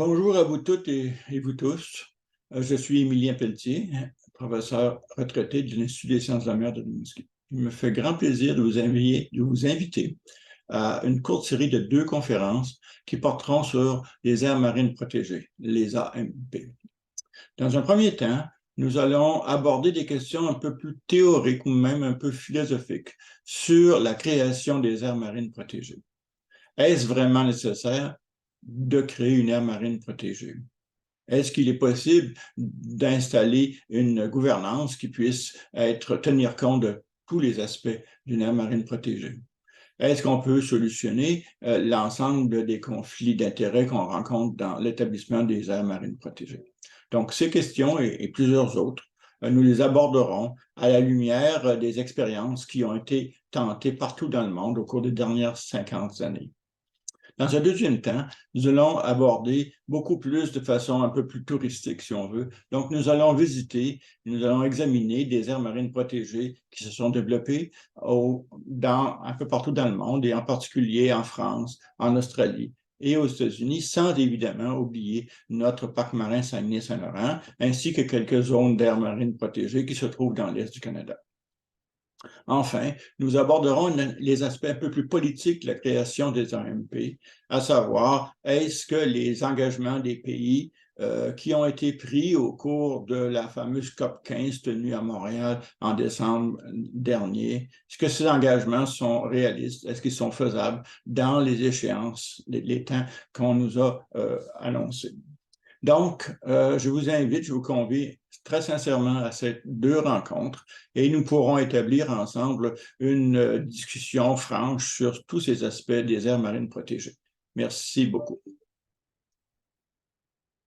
Bonjour à vous toutes et vous tous. Je suis Émilien Pelletier, professeur retraité de l'Institut des sciences de la mer de Rimouski. Il me fait grand plaisir de vous inviter à une courte série de 2 conférences qui porteront sur les aires marines protégées, les AMP. Dans un premier temps, nous allons aborder des questions un peu plus théoriques ou même un peu philosophiques sur la création des aires marines protégées. Est-ce vraiment nécessaire de créer une aire marine protégée? Est-ce qu'il est possible d'installer une gouvernance qui puisse tenir compte de tous les aspects d'une aire marine protégée? Est-ce qu'on peut solutionner l'ensemble des conflits d'intérêts qu'on rencontre dans l'établissement des aires marines protégées? Donc, ces questions et plusieurs autres, nous les aborderons à la lumière des expériences qui ont été tentées partout dans le monde au cours des dernières 50 années. Dans un deuxième temps, nous allons aborder beaucoup plus de façon un peu plus touristique, si on veut. Donc, nous allons visiter, nous allons examiner des aires marines protégées qui se sont développées un peu partout dans le monde, et en particulier en France, en Australie et aux États-Unis, sans évidemment oublier notre parc marin Saguenay-Saint-Laurent, ainsi que quelques zones d'aires marines protégées qui se trouvent dans l'Est du Canada. Enfin, nous aborderons les aspects un peu plus politiques de la création des AMP, à savoir, est-ce que les engagements des pays qui ont été pris au cours de la fameuse COP 15 tenue à Montréal en décembre dernier, est-ce que ces engagements sont réalistes? Est-ce qu'ils sont faisables dans les échéances, les temps qu'on nous a annoncés? Donc, je vous convie très sincèrement à ces 2 rencontres et nous pourrons établir ensemble une discussion franche sur tous ces aspects des aires marines protégées. Merci beaucoup.